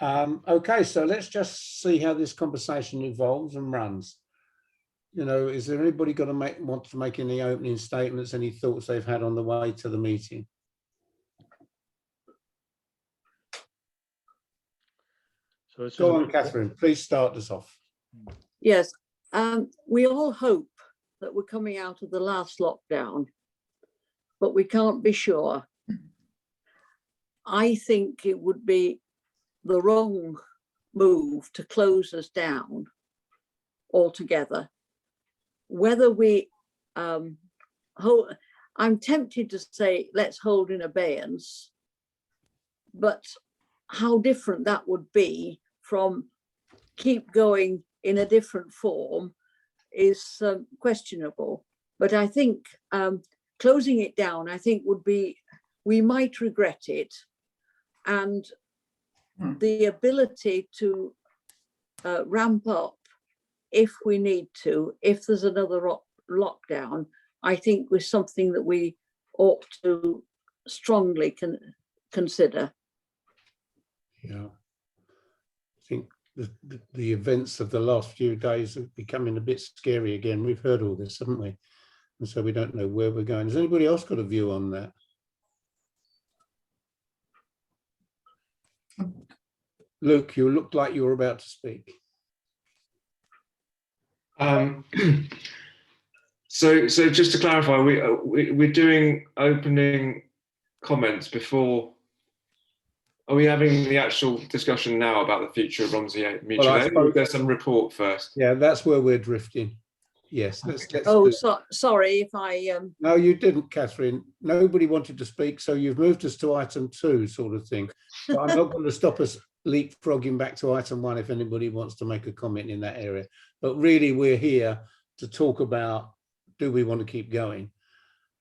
Okay, so let's just see how this conversation evolves and runs. You know, is there anybody want to make any opening statements, any thoughts they've had on the way to the meeting? So go on, Catherine, please start us off. Yes, we all hope that we're coming out of the last lockdown, but we can't be sure. I think it would be the wrong move to close us down altogether. Whether we I'm tempted to say let's hold in abeyance, but how different that would be from keep going in a different form is questionable. But I think closing it down, I think would be, we might regret it, and the ability to ramp up if we need to, if there's another lockdown, I think was something that we ought to strongly consider. Yeah, I think the events of the last few days are becoming a bit scary again. We've heard all this, haven't we? And so we don't know where we're going. Has anybody else got a view on that? Luke, you looked like you were about to speak. So just to clarify, we're doing opening comments before. Are we having the actual discussion now about the future of Romsey Mutual Aid? Or there's some report first. Yeah, that's where we're drifting. Yes. Let's sorry if I. No, you didn't, Catherine. Nobody wanted to speak, so you've moved us to item 2, sort of thing. But I'm not going to stop us leapfrogging back to item 1 if anybody wants to make a comment in that area. But really, we're here to talk about, do we want to keep going?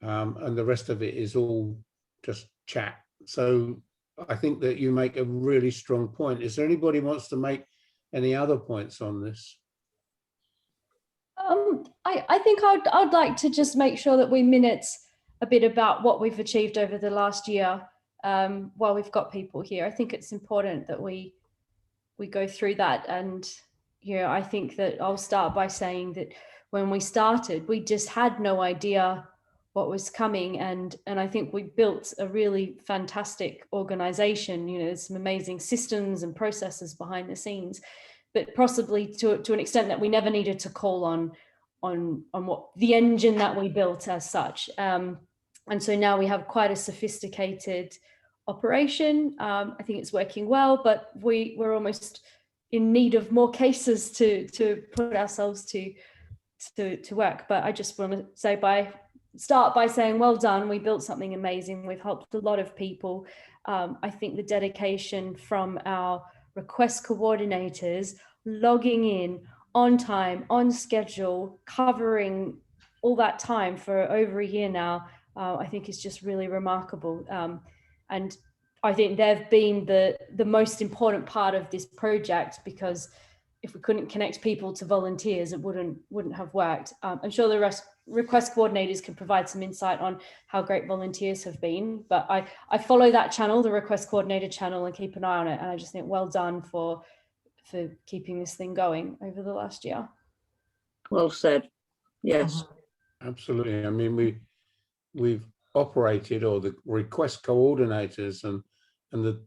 And the rest of it is all just chat. So I think that you make a really strong point. Is there anybody who wants to make any other points on this? I think I'd like to just make sure that we minute a bit about what we've achieved over the last year while we've got people here. I think it's important that we go through that. And, you know, I think that I'll start by saying that when we started, we just had no idea what was coming. And I think we built a really fantastic organization. You know, there's some amazing systems and processes behind the scenes, but possibly to an extent that we never needed to call on what the engine that we built as such. And so now we have quite a sophisticated operation. I think it's working well, but we're almost in need of more cases to put ourselves to work. But I just want to say start by saying, well done. We built something amazing. We've helped a lot of people. I think the dedication from our request coordinators, logging in on time, on schedule, covering all that time for over a year now, I think is just really remarkable. And I think they've been the most important part of this project, because if we couldn't connect people to volunteers, it wouldn't have worked. I'm sure the request coordinators can provide some insight on how great volunteers have been, but I follow that channel, the request coordinator channel, and keep an eye on it. And I just think well done for keeping this thing going over the last year. Well said. Yes. Absolutely. I mean, we've operated, or the request coordinators and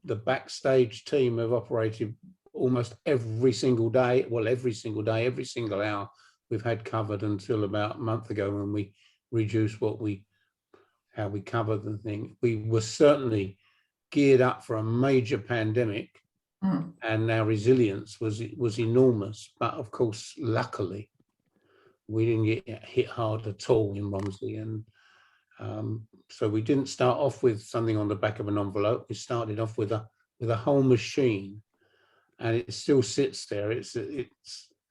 the backstage team have operated almost every single day. Well, every single day, every single hour we've had covered until about a month ago when we reduced how we covered the thing. We were certainly geared up for a major pandemic, and our resilience was enormous. But of course, luckily, we didn't get hit hard at all in Romsey, and so we didn't start off with something on the back of an envelope. We started off with a whole machine, and it still sits there. It's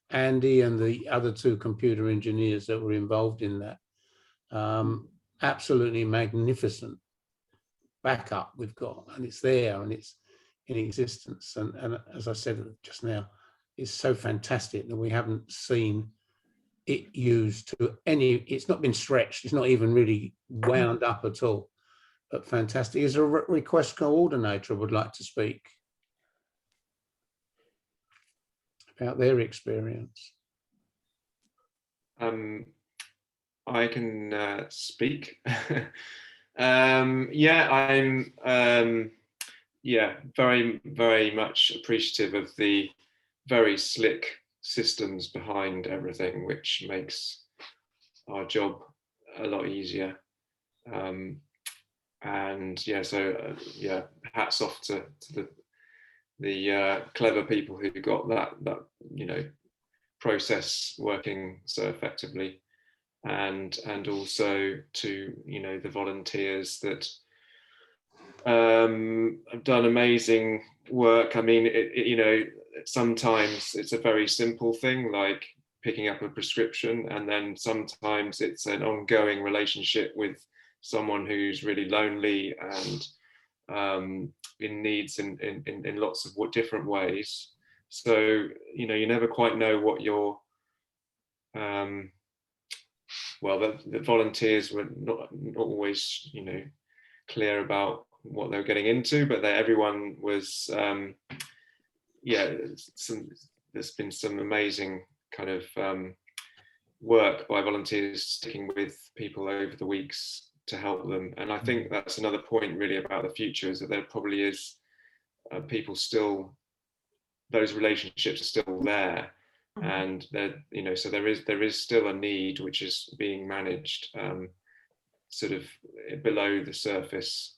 Andy and the other 2 computer engineers that were involved in that. Absolutely magnificent backup we've got, and it's there and it's in existence. And as I said just now, it's so fantastic that we haven't seen it used to any, it's not been stretched, it's not even really wound up at all, but fantastic. Is a request coordinator would like to speak? about their experience? I can speak. Yeah, I'm very much appreciative of the very slick systems behind everything, which makes our job a lot easier. And yeah, so yeah, hats off to the clever people who got that process working so effectively, and also to the volunteers that have done amazing work. I mean, sometimes it's a very simple thing like picking up a prescription, and then sometimes it's an ongoing relationship with someone who's really lonely and in needs in lots of different ways. So you never quite know what your well, the volunteers were not always clear about what they were getting into, but everyone was there's been some amazing kind of work by volunteers sticking with people over the weeks to help them. And I think that's another point really about the future, is that there probably is people still, those relationships are still there, and so there is still a need which is being managed sort of below the surface.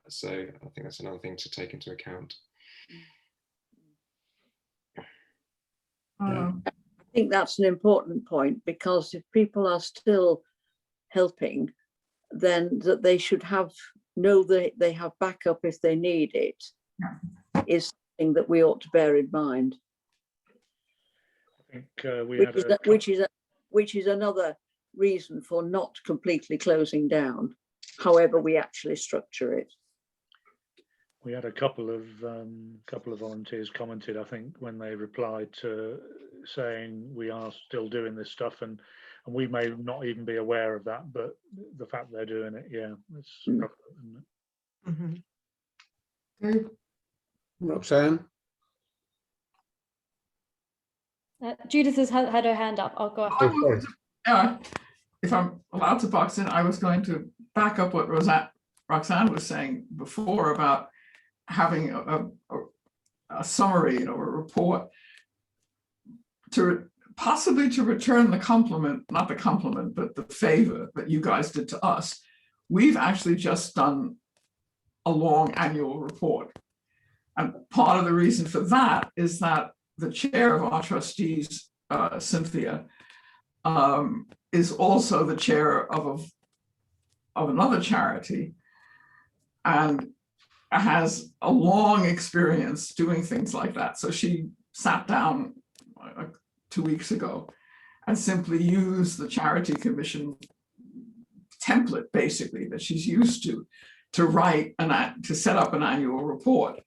So I think that's another thing to take into account. Yeah. I think that's an important point, because if people are still helping, then that they should know that they have backup if they need it, is something that we ought to bear in mind. I think which is another reason for not completely closing down, however we actually structure it. We had a couple of volunteers commented, I think, when they replied to saying we are still doing this stuff, and we may not even be aware of that, but the fact they're doing it, yeah, it's relevant, isn't it? Okay. Roxanne? Judith has had her hand up. I'll go after. If I'm allowed to box in, I was going to back up what Roxanne was saying before about having a summary or a report to possibly to return the compliment, not the compliment, but the favor that you guys did to us. We've actually just done a long annual report. And part of the reason for that is that the chair of our trustees, Cynthia, is also the chair of another charity, and has a long experience doing things like that. So she sat down 2 weeks ago and simply used the charity commission template, basically, that she's used to write to set up an annual report.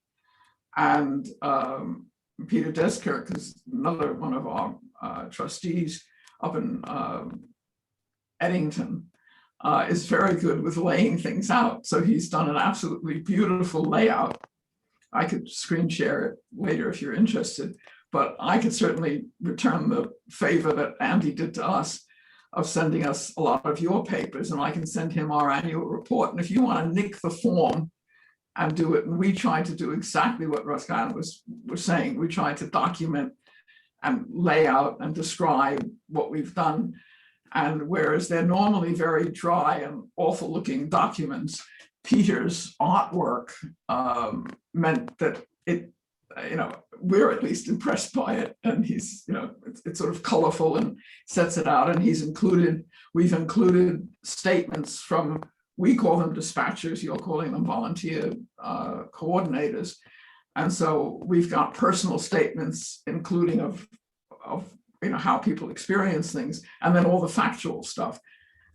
And Peter Deskirk is another one of our trustees up in Eddington, is very good with laying things out. So he's done an absolutely beautiful layout. I could screen share it later if you're interested, but I could certainly return the favor that Andy did to us of sending us a lot of your papers, and I can send him our annual report. And if you want to nick the form and do it, and we try to do exactly what Roxanne was saying, we try to document and lay out and describe what we've done. And whereas they're normally very dry and awful looking documents, Peter's artwork meant that it, we're at least impressed by it. And he's, it's sort of colorful and sets it out. And we've included statements from, we call them dispatchers, you're calling them volunteer coordinators. And so we've got personal statements, including of how people experience things, and then all the factual stuff.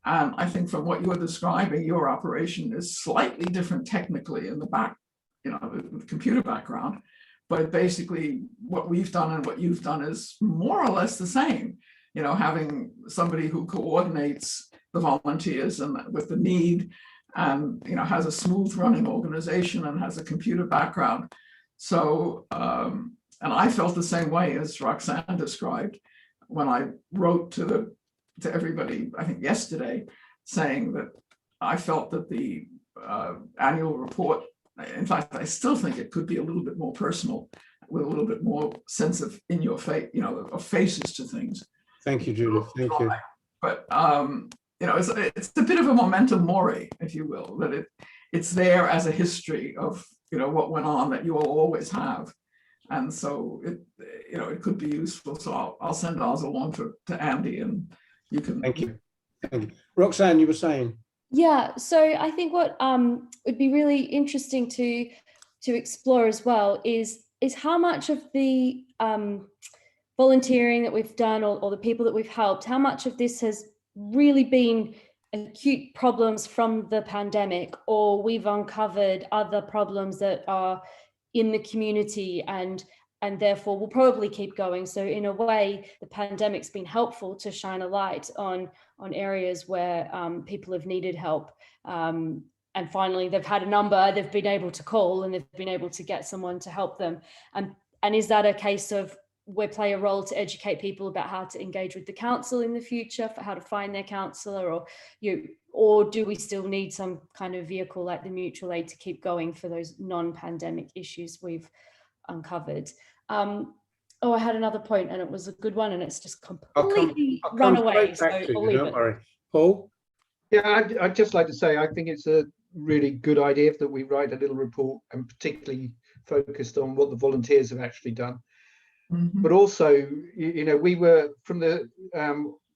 And I think from what you're describing, your operation is slightly different technically in the back, the computer background, but basically what we've done and what you've done is more or less the same. Having somebody who coordinates the volunteers and with the need, and has a smooth running organization and has a computer background. So And I felt the same way as Roxanne described when I wrote to everybody, I think yesterday, saying that I felt that the annual report, in fact, I still think it could be a little bit more personal, with a little bit more sense of in your face, of faces to things. Thank you, Judith. Thank you. But it's a bit of a memento mori, if you will, that it's there as a history of what went on that you will always have, and so it could be useful. So I'll send ours along to Andy, and you can. Thank you. Thank you. Roxanne, you were saying. Yeah, so I think what would be really interesting to explore as well is how much of the volunteering that we've done or the people that we've helped, how much of this has really been acute problems from the pandemic, or we've uncovered other problems that are in the community and therefore will probably keep going. So in a way, the pandemic's been helpful to shine a light on areas where people have needed help. And finally, they've had a number they've been able to call, and they've been able to get someone to help them. And is that a case of we play a role to educate people about how to engage with the council in the future, for how to find their counsellor, or do we still need some kind of vehicle like the mutual aid to keep going for those non-pandemic issues we've uncovered? I had another point, and it was a good one, and it's just completely run away. So I'll leave it. Worry. Paul? Yeah, I'd just like to say I think it's a really good idea that we write a little report, and particularly focused on what the volunteers have actually done. Mm-hmm. But also, we were from the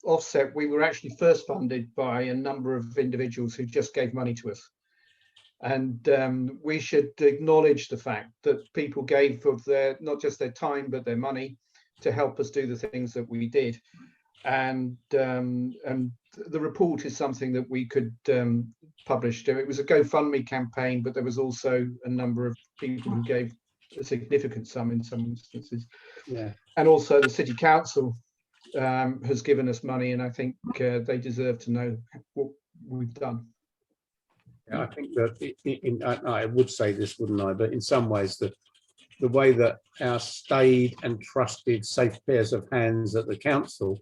offset, we were actually first funded by a number of individuals who just gave money to us. And we should acknowledge the fact that people gave of not just their time, but their money to help us do the things that we did. And the report is something that we could publish. It was a GoFundMe campaign, but there was also a number of people who gave a significant sum in some instances. Yeah. And also the City Council has given us money, and I think they deserve to know what we've done. Yeah, I think that I would say this, wouldn't I? But in some ways, the way that our staid and trusted safe pairs of hands at the council,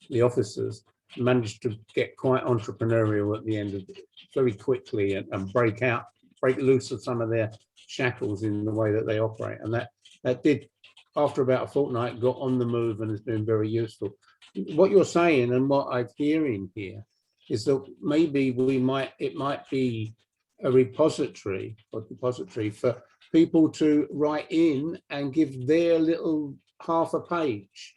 the officers, managed to get quite entrepreneurial at the end of it very quickly and break loose of some of their shackles in the way that they operate, and that did, after about a fortnight, got on the move and has been very useful. What you're saying and what I'm hearing here is that maybe it might be a repository for people to write in and give their little half a page,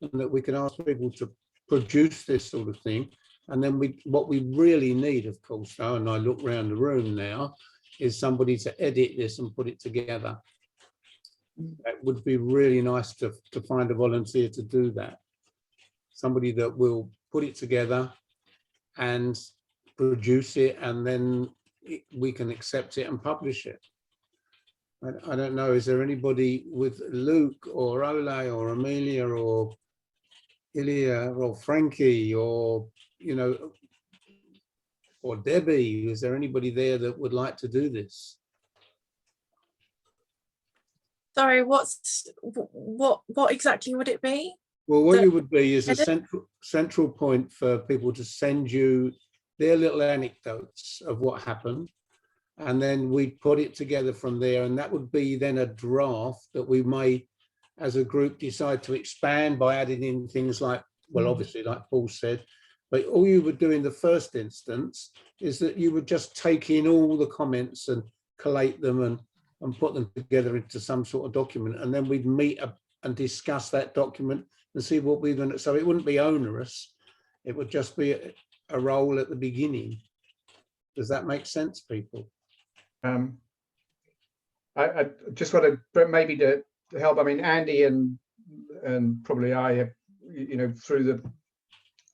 and that we can ask people to produce this sort of thing. And then what we really need, of course, and I look around the room now, is somebody to edit this and put it together. It would be really nice to find a volunteer to do that. Somebody that will put it together and produce it, and then we can accept it and publish it. I don't know, is there anybody with Luke or Ole or Amelia or Ilya or Frankie or, or Debbie, is there anybody there that would like to do this? Sorry, what exactly would it be? Well, what you would be is a central point for people to send you their little anecdotes of what happened, and then we put it together from there, and that would be then a draft that we may, as a group, decide to expand by adding in things like, well, obviously, like Paul said, but all you would do in the first instance is that you would just take in all the comments and collate them and put them together into some sort of document, and then we'd meet up and discuss that document and see what we're going to. So it wouldn't be onerous; it would just be a role at the beginning. Does that make sense, people? I just want to maybe to help. I mean, Andy and probably I have, through the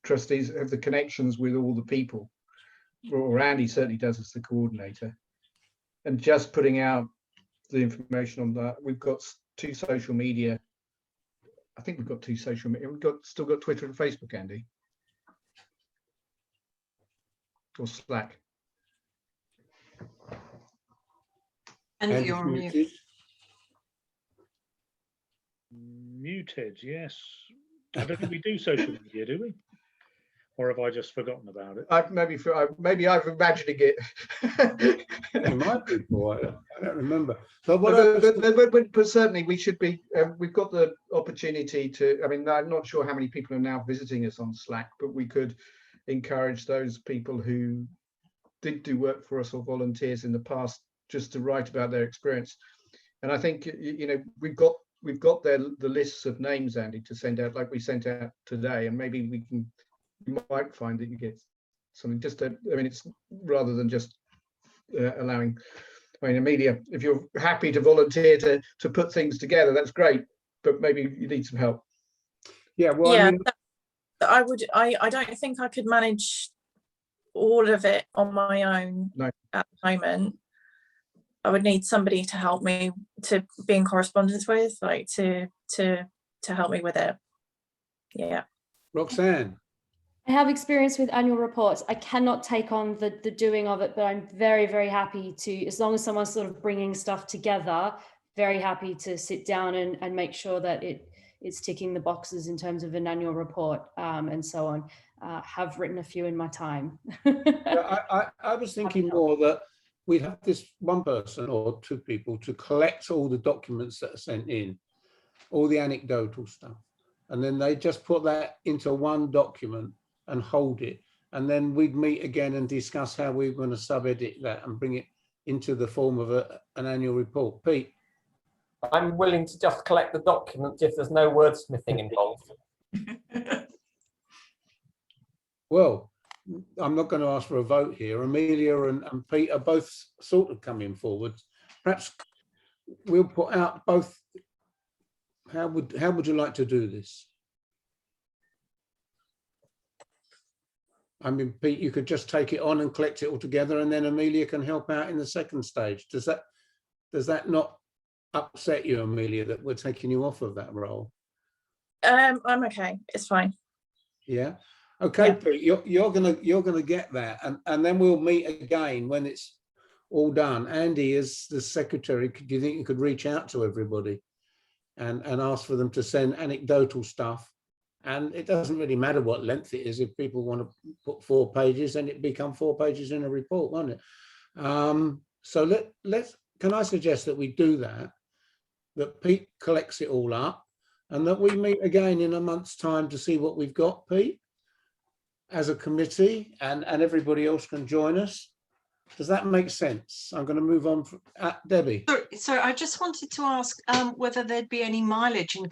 trustees, have the connections with all the people, or Andy certainly does as the coordinator, and just putting out the information on that. We've got 2 social media. I think we've got 2 social media. We've still got Twitter and Facebook, Andy, or Slack. And you're muted. Muted, yes. I don't think we do social media, do we? Or have I just forgotten about it? Maybe I've imagining it. You might be, boy. I don't remember. So what but certainly we should be. We've got the opportunity to. I mean, I'm not sure how many people are now visiting us on Slack, but we could encourage those people who did do work for us or volunteers in the past just to write about their experience. And I think we've got the lists of names, Andy, to send out like we sent out today, and maybe you might find that you get something. It's rather than just allowing. I mean, Amelia, if you're happy to volunteer to put things together, that's great. But maybe you need some help. Yeah, well, yeah, I mean, I would. I don't think I could manage all of it on my own at the moment. I would need somebody to help me, to be in correspondence with, like to help me with it. Yeah. Roxanne. I have experience with annual reports. I cannot take on the doing of it, but I'm very, very happy to, as long as someone's sort of bringing stuff together, very happy to sit down and make sure that it's ticking the boxes in terms of an annual report and so on. Have written a few in my time. Yeah, I was thinking more that we'd have this one person or two people to collect all the documents that are sent in, all the anecdotal stuff, and then they just put that into one document and hold it, and then we'd meet again and discuss how we're going to sub-edit that and bring it into the form of an annual report. Pete? I'm willing to just collect the document if there's no wordsmithing involved. Well, I'm not going to ask for a vote here. Amelia and Pete are both sort of coming forward. Perhaps we'll put out both. How would you like to do this? I mean, Pete, you could just take it on and collect it all together, and then Amelia can help out in the second stage. Does that not upset you, Amelia, that we're taking you off of that role? I'm okay. It's fine. Yeah. Okay, Yeah. Pete, you're gonna get that, and then we'll meet again when it's all done. Andy, as the secretary, do you think you could reach out to everybody and ask for them to send anecdotal stuff? And it doesn't really matter what length it is. If people want to put 4 pages, then it become 4 pages in a report, won't it? So can I suggest that we do that Pete collects it all up, and that we meet again in a month's time to see what we've got, Pete, as a committee, and everybody else can join us. Does that make sense? I'm going to move on. Debbie. So I just wanted to ask whether there'd be any mileage in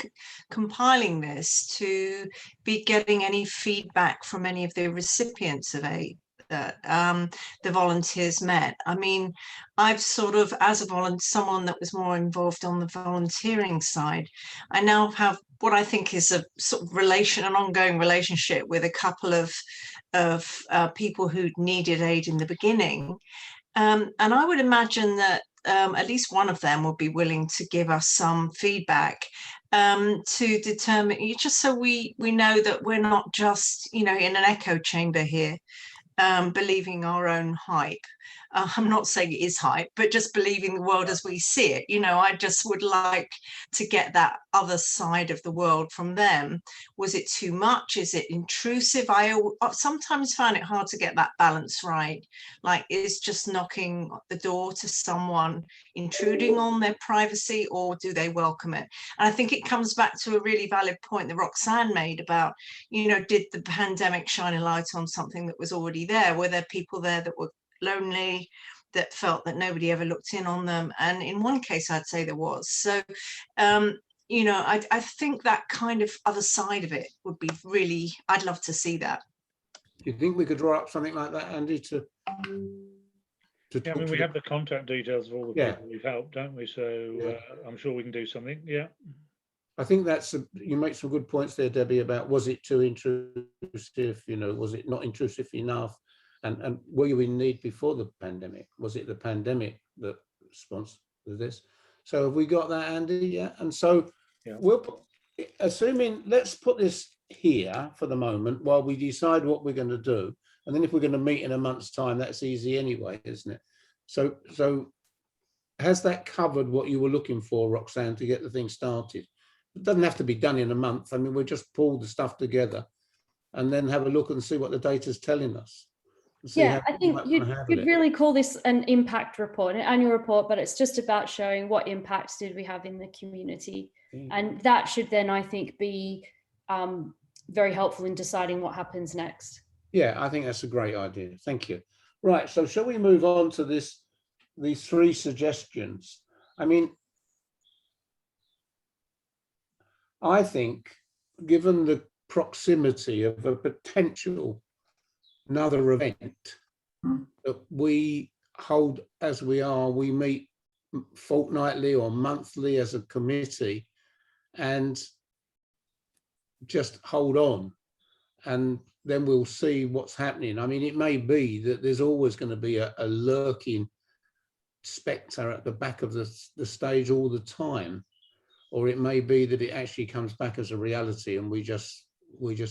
compiling this, to be getting any feedback from any of the recipients of aid that the volunteers met. I mean, I've sort of, as a someone that was more involved on the volunteering side, I now have what I think is a sort of an ongoing relationship with a couple of people who needed aid in the beginning. And I would imagine that at least one of them would be willing to give us some feedback to determine, just so we know that we're not just, in an echo chamber here, believing our own hype. I'm not saying it is hype, but just believing the world as we see it. I just would like to get that other side of the world from them. Was it too much? Is it intrusive? I sometimes find it hard to get that balance right. Like, is just knocking the door to someone intruding on their privacy, or do they welcome it? And I think it comes back to a really valid point that Roxanne made about, did the pandemic shine a light on something that was already there? Were there people there that were lonely, that felt that nobody ever looked in on them? And in one case, I'd say there was. So, I think that kind of other side of it would be really, I'd love to see that. Do you think we could draw up something like that, Andy, to yeah, I mean, we have the contact details of all the Yeah. people we've helped, don't we? So I'm sure we can do something. Yeah. I think you make some good points there, Debbie, about was it too intrusive, was it not intrusive enough? And were you in need before the pandemic? Was it the pandemic that sponsored this? So have we got that, Andy? Yeah. And so let's put this here for the moment while we decide what we're going to do. And then if we're going to meet in a month's time, that's easy anyway, isn't it? So has that covered what you were looking for, Roxanne, to get the thing started? it doesn't have to be done in a month. I mean, we'll just pull the stuff together and then have a look and see what the data's telling us. Yeah, I think you'd really call this an impact report, an annual report, but it's just about showing what impacts did we have in the community. And that should then, I think, be very helpful in deciding what happens next. Yeah, I think that's a great idea. Thank you. Right, so shall we move on to these 3 suggestions? I mean, I think, given the proximity of a potential another event that we hold as we meet fortnightly or monthly as a committee and just hold on, and then we'll see what's happening. I mean, it may be that there's always going to be a lurking spectre at the back of the stage all the time, or it may be that it actually comes back as a reality and we just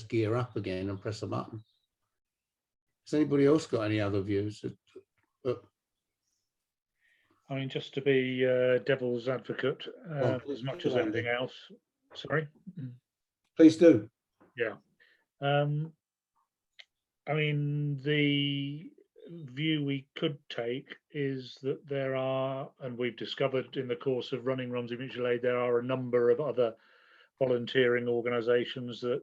gear up again and press a button. Has anybody else got any other views? I mean, just to be devil's advocate as much as anything else. Sorry? Please do. Yeah. I mean, the view we could take is that there are, and we've discovered in the course of running Romsey Mutual Aid, there are a number of other volunteering organisations that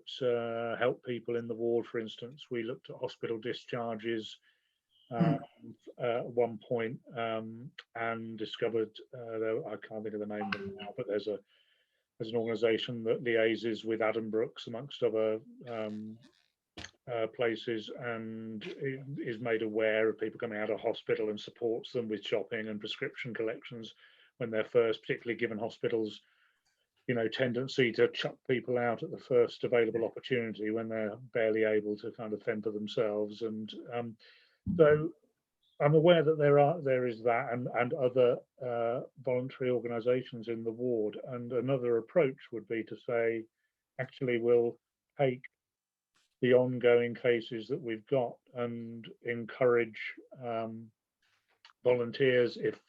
help people in the ward. For instance, we looked at hospital discharges at one point and discovered, I can't think of the name of them now, but there's an organisation that liaises with Addenbrooke's amongst other places, and is made aware of people coming out of hospital and supports them with shopping and prescription collections when they're first, particularly given hospitals, you know, tendency to chuck people out at the first available opportunity when they're barely able to kind of fend for themselves. And so I'm aware that there is that and other voluntary organisations in the ward. And another approach would be to say, actually, we'll take the ongoing cases that we've got and encourage volunteers, if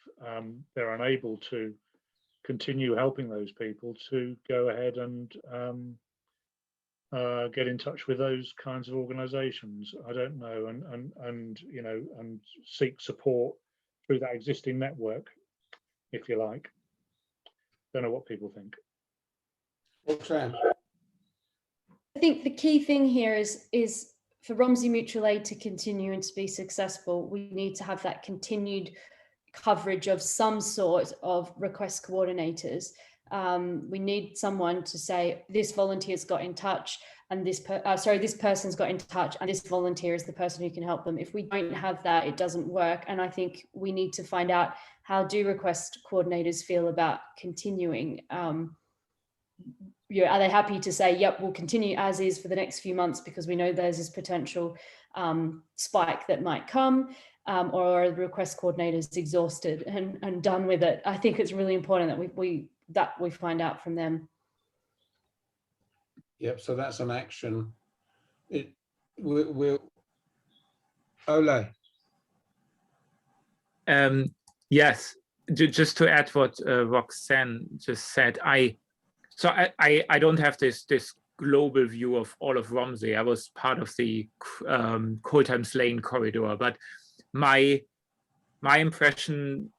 they're unable to continue helping those people, to go ahead and get in touch with those kinds of organisations. I don't know, and you know, and seek support through that existing network, if you like. Don't know what people think. Roxanne? I think the key thing here is for Romsey Mutual Aid to continue and to be successful, we need to have that continued coverage of some sort of request coordinators. We need someone to say, this volunteer's got in touch, and this person's got in touch, and this volunteer is the person who can help them. If we don't have that, it doesn't work. And I think we need to find out, how do request coordinators feel about continuing? Are they happy to say, yep, we'll continue as is for the next few months because we know there's this potential spike that might come, or are the request coordinators exhausted and done with it? I think it's really important that we find out from them. Yep, so that's an action. We'll Ole. Yes, just to add what Roxanne just said, I don't have this global view of all of Romsey. I was part of the Coldham's Lane corridor, but my impression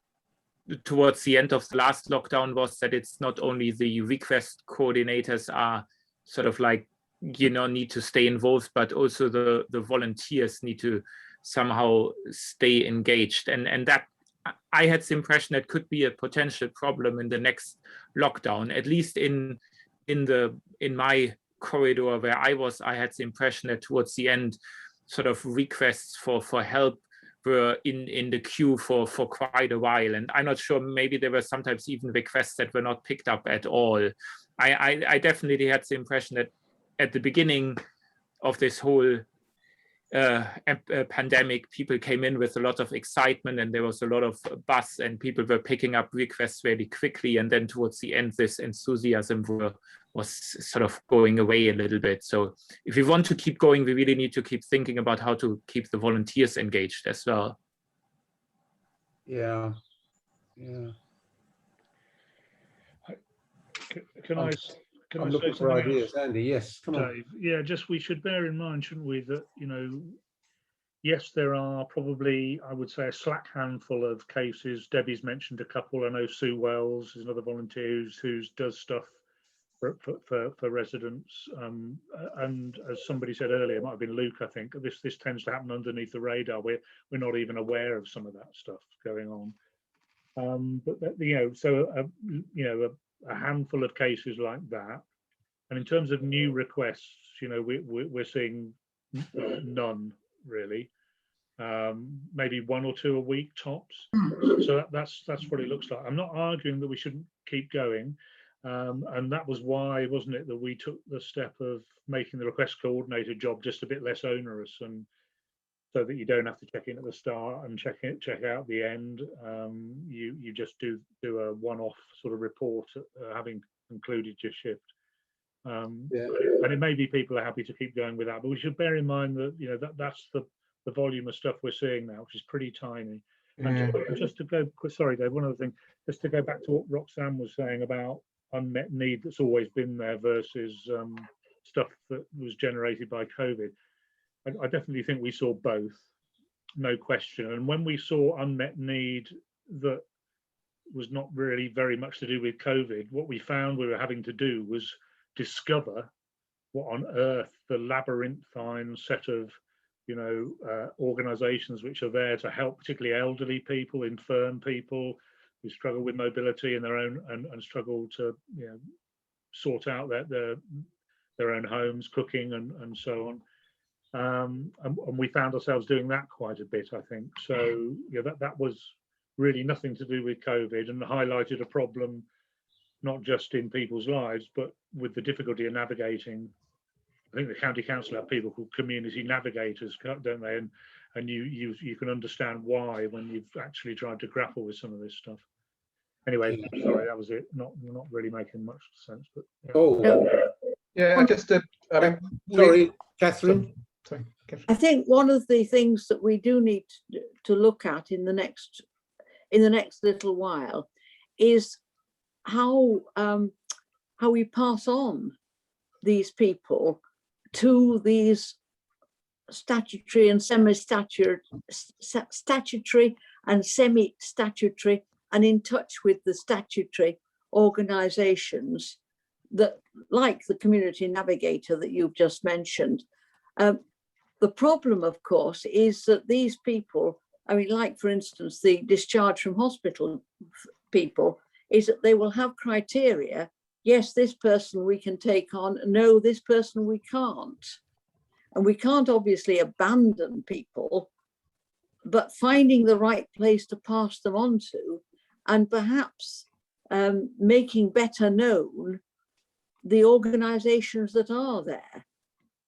towards the end of the last lockdown was that it's not only the request coordinators are sort of like, you know, need to stay involved, but also the volunteers need to somehow stay engaged, and that I had the impression that could be a potential problem in the next lockdown. At least in my corridor where I was, I had the impression that towards the end, sort of requests for help were in the queue for quite a while. And I'm not sure, maybe there were sometimes even requests that were not picked up at all. I definitely had the impression that at the beginning of this whole pandemic, people came in with a lot of excitement and there was a lot of buzz and people were picking up requests really quickly. And then towards the end, this enthusiasm was sort of going away a little bit. So if we want to keep going, we really need to keep thinking about how to keep the volunteers engaged as well. Yeah, yeah. Can Can I'm I say looking for something else, ideas, Andy. Yes, come on. Dave? Yeah, just we should bear in mind, shouldn't we, that, you know, yes, there are probably, I would say, a slack handful of cases. Debbie's mentioned a couple. I know Sue Wells is another volunteer who does stuff for residents. And as somebody said earlier, it might have been Luke, I think, this tends to happen underneath the radar. We're not even aware of some of that stuff going on. But that, you know, so a handful of cases like that. And in terms of new requests, you know, we're seeing none really. Maybe 1 or 2 a week tops. So that's what it looks like. I'm not arguing that we shouldn't keep going. And that was why, wasn't it, that we took the step of making the request coordinator job just a bit less onerous, and so that you don't have to check in at the start and check out the end. You just do a one-off sort of report having concluded your shift. And it may be people are happy to keep going with that, but we should bear in mind that, you know, that's the volume of stuff we're seeing now, which is pretty tiny. And just to go, sorry Dave, one other thing, just to go back to what Roxanne was saying about unmet need that's always been there versus stuff that was generated by COVID. I definitely think we saw both, no question. And when we saw unmet need that was not really very much to do with COVID, what we found we were having to do was discover what on earth the labyrinthine set of, you know, organizations which are there to help particularly elderly people, infirm people who struggle with mobility in their own and struggle to, you know, sort out their own homes, cooking and so on. And we found ourselves doing that quite a bit, I think. So yeah, that was really nothing to do with COVID, and highlighted a problem not just in people's lives, but with the difficulty of navigating. I think the county council have people called community navigators, don't they? And you can understand why when you've actually tried to grapple with some of this stuff. Anyway, sorry, that was it. Not really making much sense, but yeah. Oh, Yeah, I just sorry, Catherine. Sorry. I think one of the things that we do need to look at in the next little while is how we pass on these people to these statutory and semi-statutory and semi-statutory and in touch with the statutory organisations that, like the community navigator that you've just mentioned. The problem, of course, is that these people, I mean, like for instance, the discharge from hospital people, is that they will have criteria. Yes, this person we can take on. No, this person we can't. And we can't obviously abandon people, but finding the right place to pass them on to, and perhaps making better known the organisations that are there,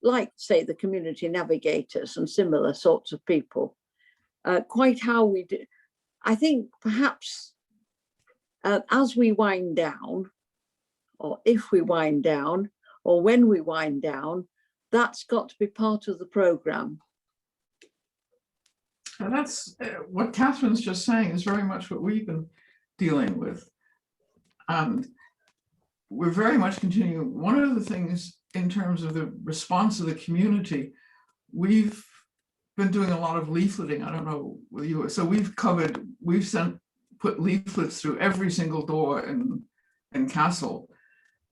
like, say, the community navigators and similar sorts of people. Quite how we do. I think perhaps as we wind down, or if we wind down, or when we wind down, that's got to be part of the programme. And that's what Catherine's just saying is very much what we've been dealing with. And we're very much continuing. One of the things in terms of the response of the community, we've been doing a lot of leafleting. I don't know whether you, so we've put leaflets through every single door in Castle,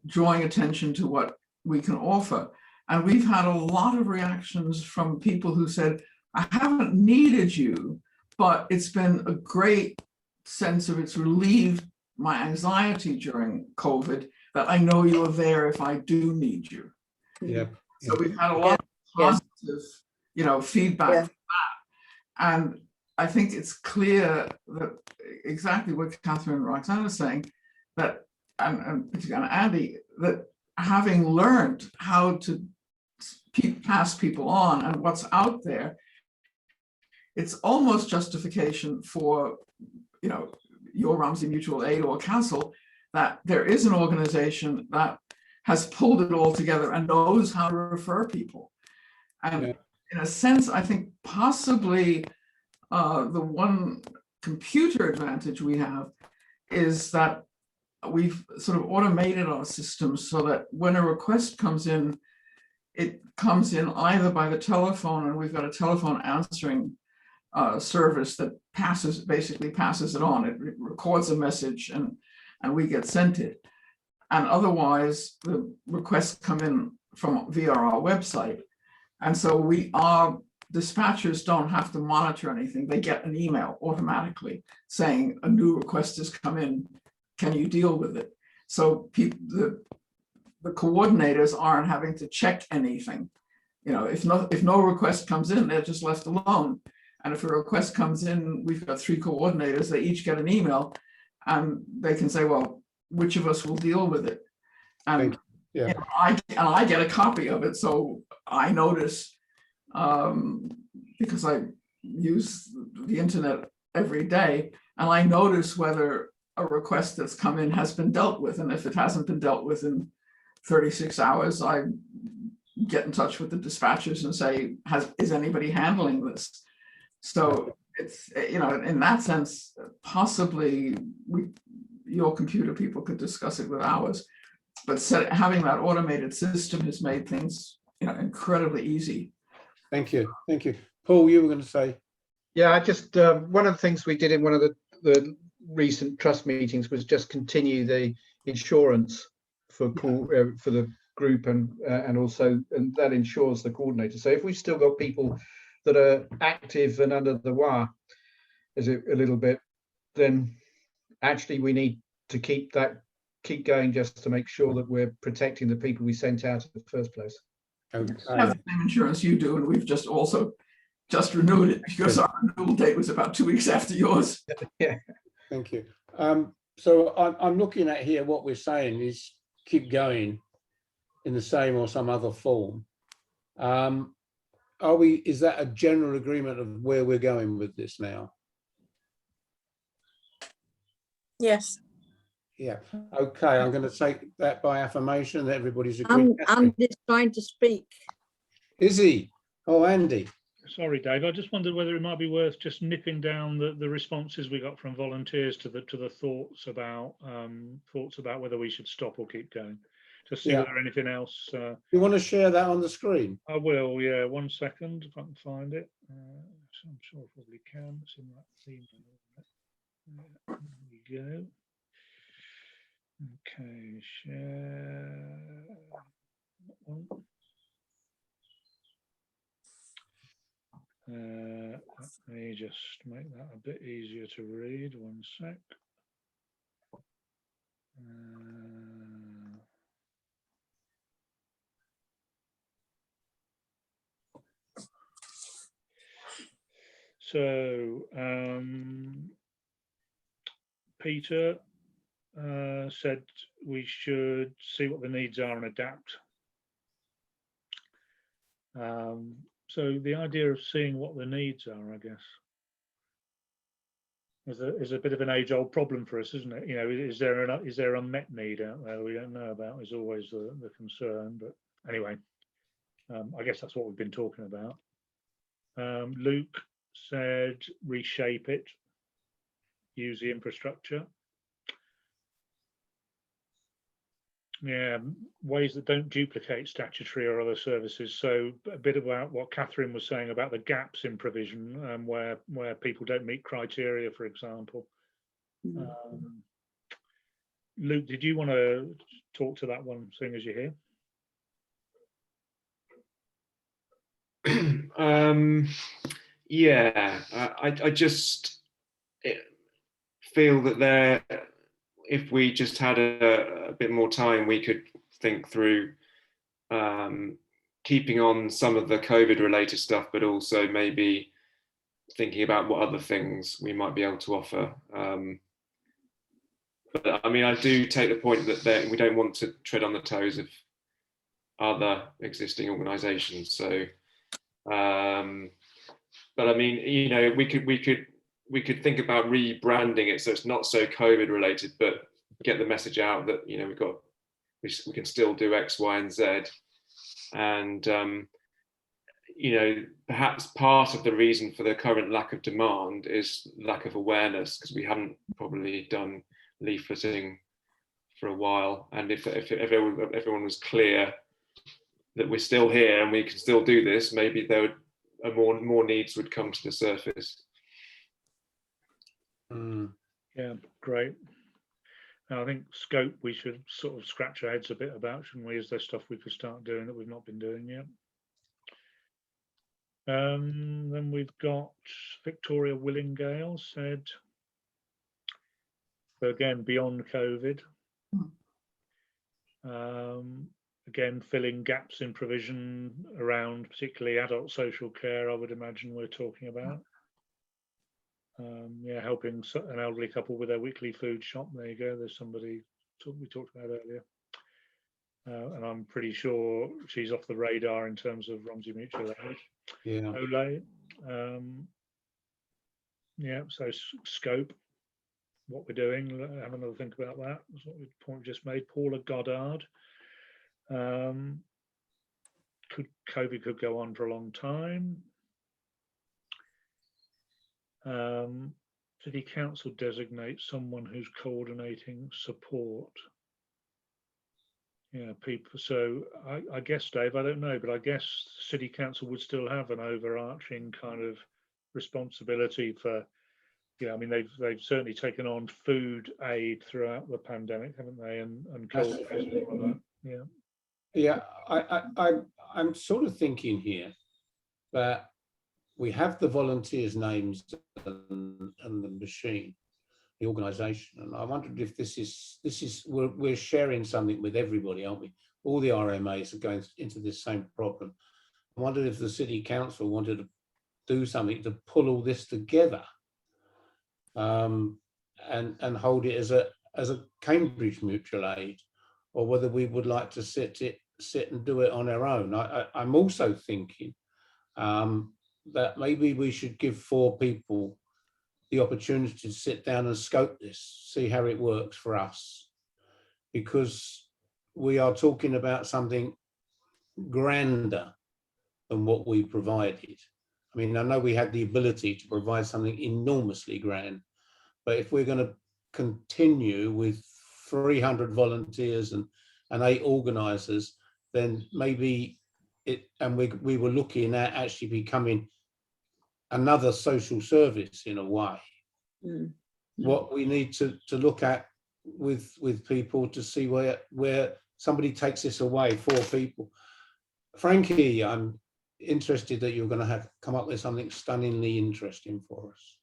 drawing attention to what we can offer. And we've had a lot of reactions from people who said, I haven't needed you, but it's been a great sense of it's relieved my anxiety during COVID that I know you're there if I do need you. Yeah. So we've had a lot of positive, you know, feedback from that. And I think it's clear that exactly what Catherine and Roxanne is saying, that, and Andy, that having learned how to pass people on and what's out there, it's almost justification for, you know, your Romsey Mutual Aid or Castle, that there is an organization that has pulled it all together and knows how to refer people. And in a sense, I think possibly the one computer advantage we have is that we've sort of automated our systems so that when a request comes in, it comes in either by the telephone, and we've got a telephone answering service that basically passes it on. It records a message and we get sent it. And otherwise, the requests come in via our website. And so our dispatchers don't have to monitor anything. They get an email automatically saying a new request has come in. Can you deal with it? So the coordinators aren't having to check anything. If no request comes in, they're just left alone. And if a request comes in, we've got 3 coordinators, they each get an email and they can say, well, which of us will deal with it? And yeah, I get a copy of it. So I notice, because I use the internet every day, and I notice whether a request that's come in has been dealt with. And if it hasn't been dealt with in 36 hours, I get in touch with the dispatchers and say, is anybody handling this? So it's, in that sense, possibly your computer people could discuss it with ours, but having that automated system has made things, incredibly easy. Thank you. Thank you. Paul, you were going to say? Yeah, I just, one of the things we did in one of the recent trust meetings was just continue the insurance for the group, and also, and that ensures the coordinator. So if we've still got people that are active and under the wire a little bit, then actually we need to keep going, just to make sure that we're protecting the people we sent out in the first place. Okay. I have the same insurance you do, and we've just renewed it because our renewal date was about 2 weeks after yours. Yeah. Thank you. So I'm looking at here, what we're saying is keep going in the same or some other form. Is that a general agreement of where we're going with this now? Yes. Yeah. Okay. I'm going to take that by affirmation that everybody's agreed. Andy's trying to speak. Is he? Oh, Andy. Sorry, Dave. I just wondered whether it might be worth just nipping down the responses we got from volunteers to the thoughts about whether we should stop or keep going. Just see whether anything else. You want to share that on the screen? I will. Yeah. 1 second, if I can find it. So I'm sure I probably can. It's in that theme. There we go. Okay. Share. That one. Let me just make that a bit easier to read. 1 sec. So Peter said we should see what the needs are and adapt. So the idea of seeing what the needs are, I guess, is a bit of an age-old problem for us, isn't it? Is there unmet need out there we don't know about? Is always the concern. But anyway, I guess that's what we've been talking about. Luke said reshape it, use the infrastructure. Yeah, ways that don't duplicate statutory or other services. So a bit about what Catherine was saying about the gaps in provision, where people don't meet criteria, for example. Luke, did you want to talk to that one, seeing as you're here? Yeah, I just feel that if we just had a bit more time, we could think through keeping on some of the COVID related stuff, but also maybe thinking about what other things we might be able to offer. But I mean, I do take the point that we don't want to tread on the toes of other existing organisations. So, but I mean, we could think about rebranding it so it's not so COVID related, but get the message out that we can still do X, Y, and Z, and perhaps part of the reason for the current lack of demand is lack of awareness, because we haven't probably done leafleting for a while, and if everyone was clear that we're still here and we can still do this, maybe there would more needs would come to the surface. Yeah, great. And I think scope we should sort of scratch our heads a bit about, shouldn't we? Is there stuff we could start doing that we've not been doing yet? Then we've got Victoria Willingale said, so again, beyond COVID. Again, filling gaps in provision around particularly adult social care, I would imagine we're talking about. Yeah, helping an elderly couple with their weekly food shop. There you go. There's somebody we talked about earlier. And I'm pretty sure she's off the radar in terms of Romsey Mutual Aid. Yeah. Ole. Yeah, so scope, what we're doing, have another think about that. That's what the point we just made. Paula Goddard. COVID could go on for a long time. City Council designates someone who's coordinating support. Yeah, people. So I guess, Dave, I don't know, but I guess City Council would still have an overarching kind of responsibility for. Yeah, I mean they've certainly taken on food aid throughout the pandemic, haven't they? And coordinating all that. Yeah. Yeah, I'm sort of thinking here that we have the volunteers' names and the machine, the organisation, and I wondered if this is we're sharing something with everybody, aren't we? All the RMAs are going into this same problem. I wondered if the City Council wanted to do something to pull all this together, and hold it as a Cambridge Mutual Aid, or whether we would like to sit and do it on our own. I'm also thinking that maybe we should give 4 people the opportunity to sit down and scope this, see how it works for us, because we are talking about something grander than what we provided. I mean, I know we had the ability to provide something enormously grand, but if we're going to continue with 300 volunteers and 8 organisers, then maybe we were looking at actually becoming another social service in a way. What we need to look at with people to see where somebody takes this away, 4 people. Frankie, I'm interested that you're going to come up with something stunningly interesting for us.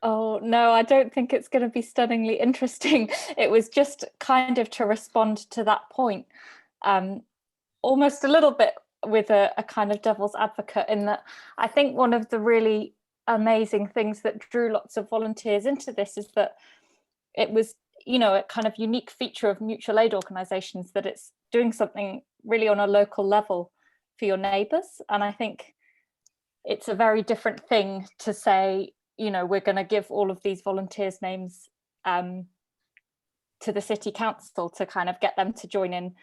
Oh, no, I don't think it's going to be stunningly interesting. It was just kind of to respond to that point, almost a little bit with a kind of devil's advocate, in that I think one of the really amazing things that drew lots of volunteers into this is that it was, you know, a kind of unique feature of mutual aid organisations that it's doing something really on a local level for your neighbours. And I think it's a very different thing to say, you know, we're going to give all of these volunteers' names to the City Council to kind of get them to join in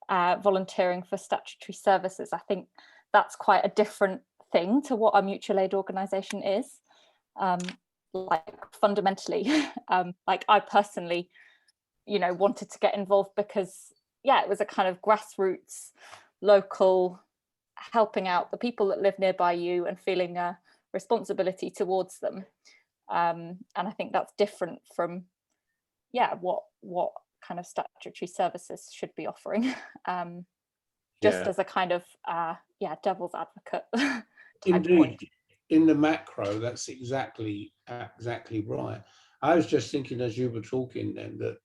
volunteering for statutory services. I think that's quite a different thing to what a mutual aid organisation is. Like fundamentally, like I personally, you know, wanted to get involved because, yeah, it was a kind of grassroots, local, helping out the people that live nearby you and feeling a responsibility towards them. And I think that's different from, yeah, what kind of statutory services should be offering. Just as a kind of, yeah, devil's advocate type Indeed. point. In the macro, that's exactly right. I was just thinking as you were talking then that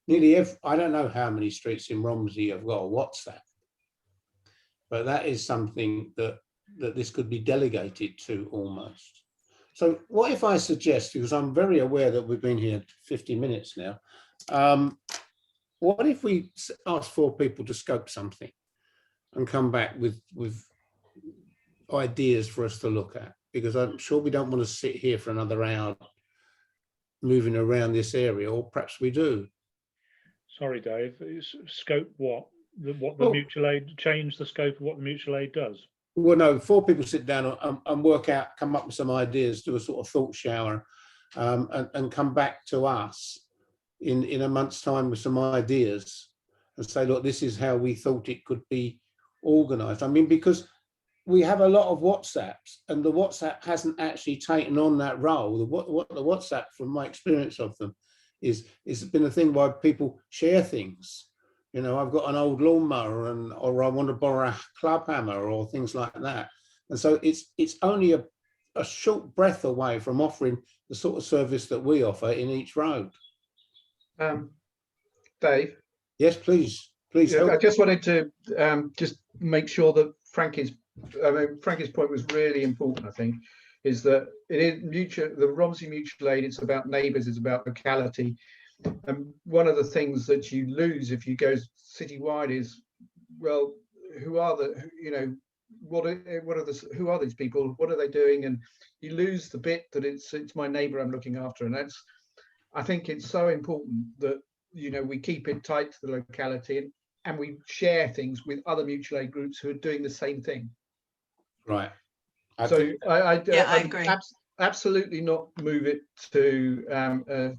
nearly I don't know how many streets in Romsey have got a WhatsApp, but that is something that this could be delegated to almost. So what if I suggest, because I'm very aware that we've been here 50 minutes now, what if we ask 4 people to scope something and come back with ideas for us to look at? Because I'm sure we don't want to sit here for another hour moving around this area, or perhaps we do. Sorry, Dave, scope what? What the mutual aid, change the scope of what the mutual aid does? Well, no, 4 people sit down and work out, come up with some ideas, do a sort of thought shower, and come back to us, in a month's time with some ideas and say, look, this is how we thought it could be organised. I mean, because we have a lot of WhatsApps, and the WhatsApp hasn't actually taken on that role. The WhatsApp, from my experience of them, is been a thing where people share things. You know, I've got an old lawnmower, or I want to borrow a club hammer, or things like that. And so it's only a short breath away from offering the sort of service that we offer in each road. Dave? Yes, please. Yeah, I just wanted to just make sure that Frankie's point was really important, I think, is that it is mutual, the Romsey Mutual Aid, it's about neighbours, it's about locality. And one of the things that you lose if you go citywide is, well, who are the, you know, who are these people? What are they doing? And you lose the bit that it's my neighbour I'm looking after. And that's, I think it's so important that, you know, we keep it tight to the locality and we share things with other mutual aid groups who are doing the same thing. Right. I agree. Absolutely not move it to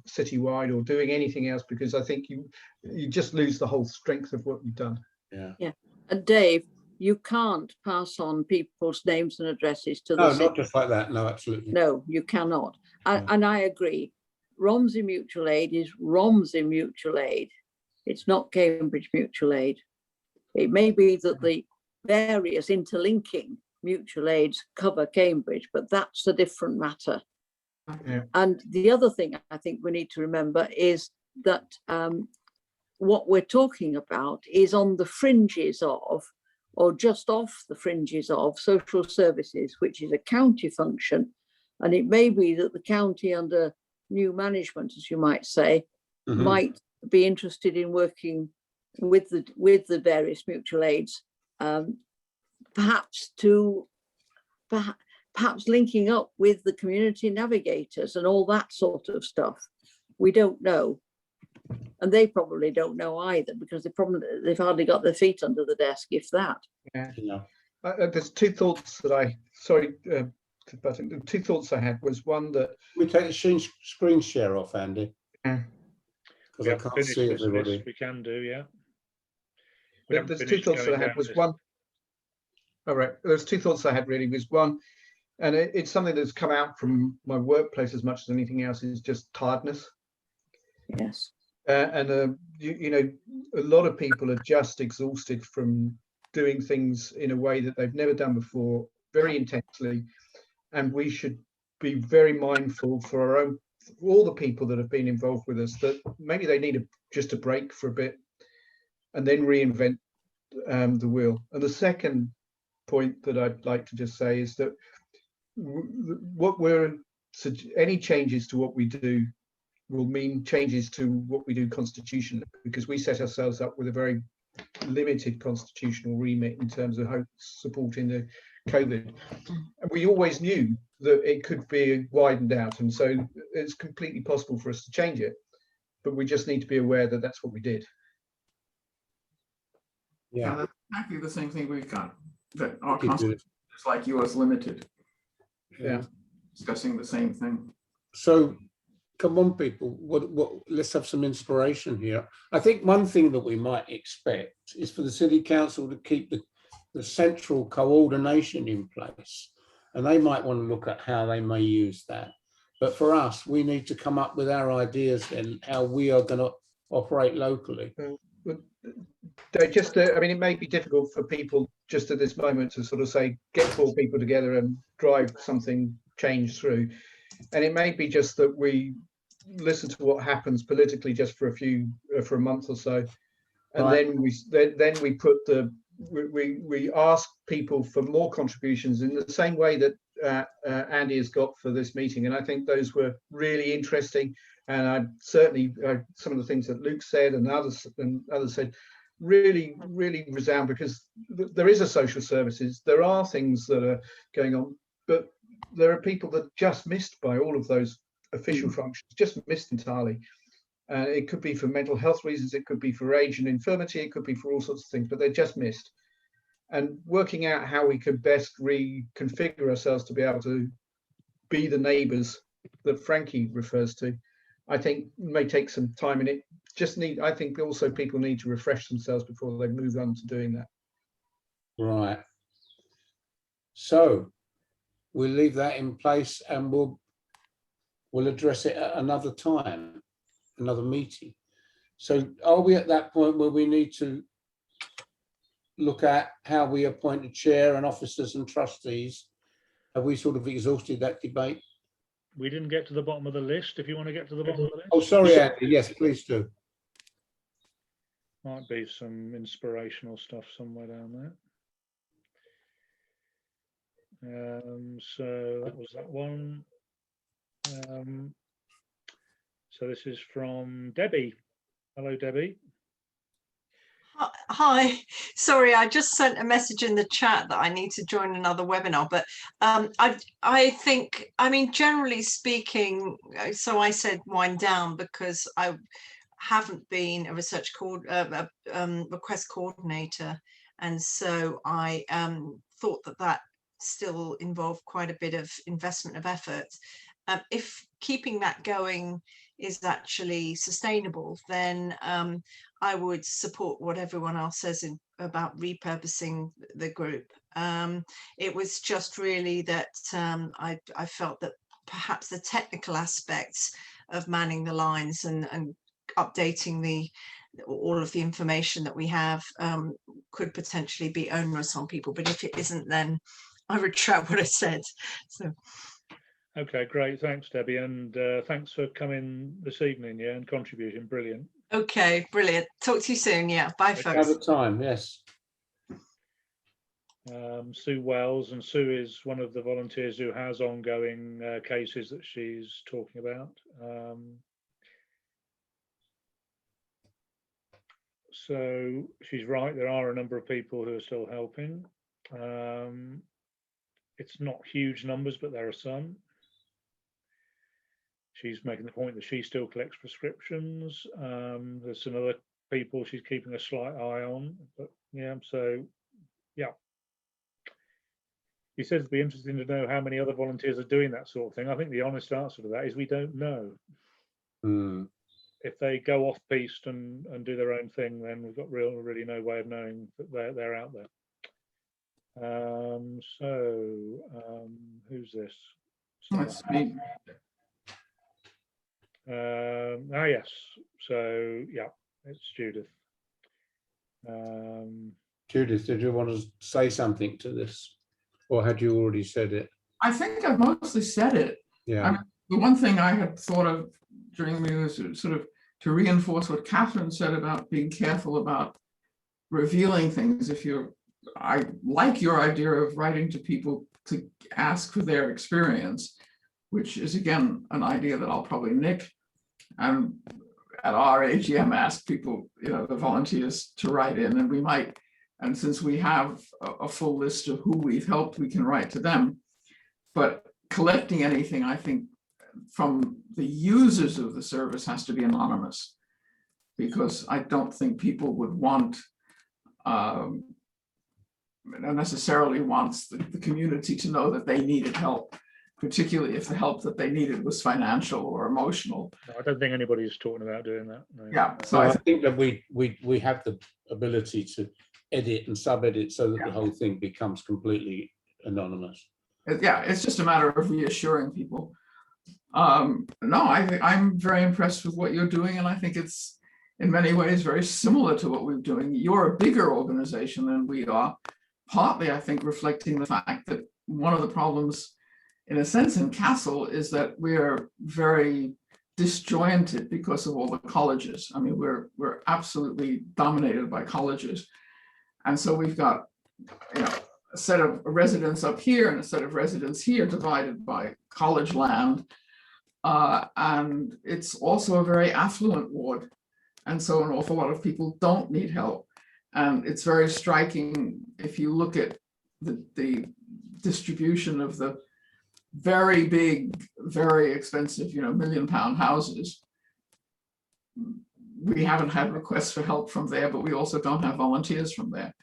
citywide or doing anything else, because I think you just lose the whole strength of what you've done. Yeah. And Dave, you can't pass on people's names and addresses to the city. No, not just like that. No, absolutely. No, you cannot. And I agree. Romsey Mutual Aid is Romsey Mutual Aid. It's not Cambridge Mutual Aid. It may be that the various interlinking mutual aids cover Cambridge, but that's a different matter. Yeah. And the other thing I think we need to remember is that what we're talking about is on the fringes of, or just off the fringes of, social services, which is a county function. And it may be that the county, under new management, as you might say, might be interested in working with the various mutual aids, perhaps linking up with the community navigators and all that sort of stuff. We don't know, and they probably don't know either, because they've hardly got their feet under the desk, if that. Yeah. There's two thoughts that the two thoughts I had was one that we take the screen share off, Andy. Yeah. Because I can't see everybody. We can do, yeah. There's two thoughts that I had was one. All right, there's two thoughts I had really was one, and it's something that's come out from my workplace as much as anything else, is just tiredness. Yes. You know, a lot of people are just exhausted from doing things in a way that they've never done before, very intensely. And we should be very mindful for all the people that have been involved with us, that maybe they need just a break for a bit and then reinvent the wheel. And the second point that I'd like to just say is that any changes to what we do will mean changes to what we do constitutionally, because we set ourselves up with a very limited constitutional remit in terms of supporting the COVID. And we always knew that it could be widened out, and so it's completely possible for us to change it, but we just need to be aware that that's what we did. Yeah, that's exactly the same thing we've got, that our constitution is like yours, limited. Yeah, discussing the same thing. So come on, people, let's have some inspiration here. I think one thing that we might expect is for the City Council to keep the central coordination in place, and they might want to look at how they may use that. But for us, we need to come up with our ideas and how we are going to operate locally. I mean, it may be difficult for people just at this moment to sort of say, get 4 people together and drive something change through. And it may be just that we listen to what happens politically just for a month or so, and then we ask people for more contributions in the same way that Andy has got for this meeting. And I think those were really interesting. And I certainly some of the things that Luke said and others said really resound, because there is a social services. There are things that are going on, but there are people that are just missed by all of those official functions, just missed entirely. It could be for mental health reasons, it could be for age and infirmity, it could be for all sorts of things, but they're just missed. And working out how we could best reconfigure ourselves to be able to be the neighbours that Frankie refers to, I think may take some time, and it just I think also people need to refresh themselves before they move on to doing that. Right. So we'll leave that in place, and we'll address it at another time, another meeting. So are we at that point where we need to look at how we appoint a chair and officers and trustees? Have we sort of exhausted that debate? We didn't get to the bottom of the list. If you want to get to the bottom of the list. Oh, sorry, Andy. Yes, please do. Might be some inspirational stuff somewhere down there. So that was that one. So this is from Debbie. Hello, Debbie. Hi, sorry, I just sent a message in the chat that I need to join another webinar, but I think, I mean, generally speaking, so I said wind down because I haven't been a research request coordinator, and so I thought that still involved quite a bit of investment of effort. If keeping that going is actually sustainable, then I would support what everyone else says about repurposing the group. It was just really that I felt that perhaps the technical aspects of manning the lines and updating all of the information that we have could potentially be onerous on people. But if it isn't, then I retract what I said. So. Okay, great. Thanks, Debbie. And thanks for coming this evening, yeah, and contributing. Brilliant. Okay, brilliant. Talk to you soon. Yeah, bye, folks. Another time, yes. Sue Wells, and Sue is one of the volunteers who has ongoing cases that she's talking about. So she's right, there are a number of people who are still helping. It's not huge numbers, but there are some. She's making the point that she still collects prescriptions. There's some other people she's keeping a slight eye on, but yeah, so yeah. He says it'd be interesting to know how many other volunteers are doing that sort of thing. I think the honest answer to that is we don't know. If they go off piste and do their own thing, then we've got really no way of knowing that they're out there. Who's this? That's me. Yes. So yeah, it's Judith. Judith, did you want to say something to this, or had you already said it? I think I've mostly said it. Yeah. I mean, the one thing I had thought of during the meeting was sort of to reinforce what Catherine said about being careful about revealing things. I like your idea of writing to people to ask for their experience, which is again an idea that I'll probably nick. And at our AGM, ask people, the volunteers to write in, and we might. And since we have a full list of who we've helped, we can write to them. But collecting anything, I think, from the users of the service has to be anonymous, because I don't think people would want necessarily wants the community to know that they needed help, particularly if the help that they needed was financial or emotional. No, I don't think anybody's talking about doing that. No. Yeah, so I think that we have the ability to edit and sub-edit so that the whole thing becomes completely anonymous. Yeah, it's just a matter of reassuring people. No, I'm very impressed with what you're doing, and I think it's in many ways very similar to what we're doing. You're a bigger organization than we are, partly, I think, reflecting the fact that one of the problems, in a sense, in Castle is that we're very disjointed because of all the colleges. I mean, we're absolutely dominated by colleges. And so we've got, a set of residents up here and a set of residents here divided by college land. And it's also a very affluent ward. And so an awful lot of people don't need help. And it's very striking if you look at the distribution of the very big, very expensive, £1 million houses. We haven't had requests for help from there, but we also don't have volunteers from there.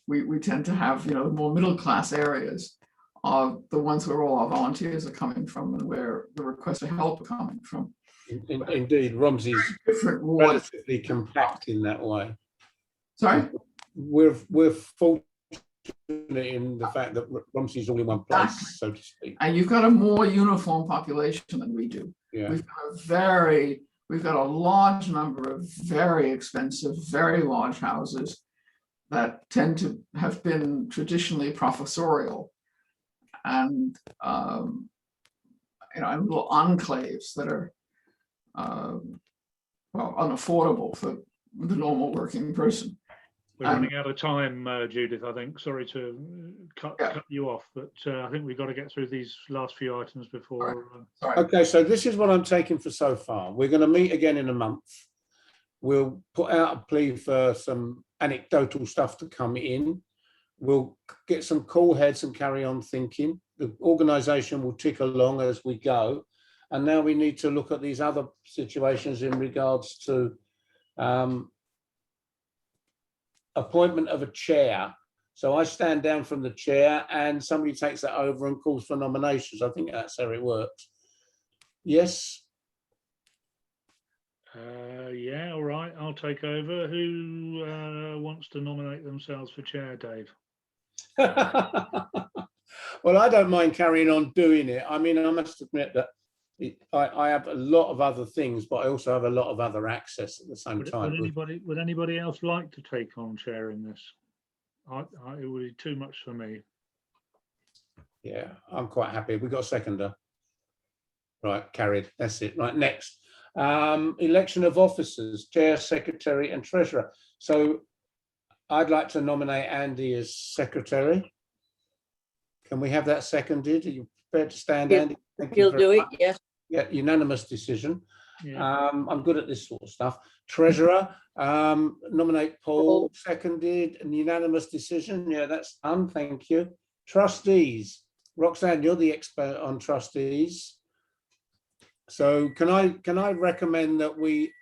We tend to have, more middle class areas are the ones where all our volunteers are coming from and where the requests for help are coming from. Indeed, Romsey's different ward. relatively compact in that way. Sorry? We're fortunate in the fact that Romsey's all in one place, Exactly. so to speak. And you've got a more uniform population than we do. Yeah. We've got a large number of very expensive, very large houses that tend to have been traditionally professorial, and and little enclaves that are well, unaffordable for the normal working person. We're running out of time, Judith, I think. Sorry to cut you off, but I think we've got to get through these last few items before. Okay, so this is what I'm taking for so far. We're going to meet again in a month. We'll put out a plea for some anecdotal stuff to come in. We'll get some cool heads and carry on thinking. The organisation will tick along as we go. And now we need to look at these other situations in regards to appointment of a chair. So I stand down from the chair and somebody takes that over and calls for nominations. I think that's how it works. Yes? Yeah, all right, I'll take over. Who wants to nominate themselves for chair, Dave? Well, I don't mind carrying on doing it. I mean, I must admit that I have a lot of other things, but I also have a lot of other access at the same time. Would anybody else like to take on chairing this? It would be too much for me. Yeah, I'm quite happy. We got a seconder. Right, carried. That's it. Right, next. Election of officers, chair, secretary, and treasurer. So I'd like to nominate Andy as secretary. Can we have that seconded? Are you prepared to stand, Andy? He'll do it, yes. Yeah, unanimous decision. Yeah. I'm good at this sort of stuff. Treasurer, nominate Paul, seconded, and unanimous decision. Yeah, that's done. Thank you. Trustees, Roxanne, you're the expert on trustees. So can I recommend that we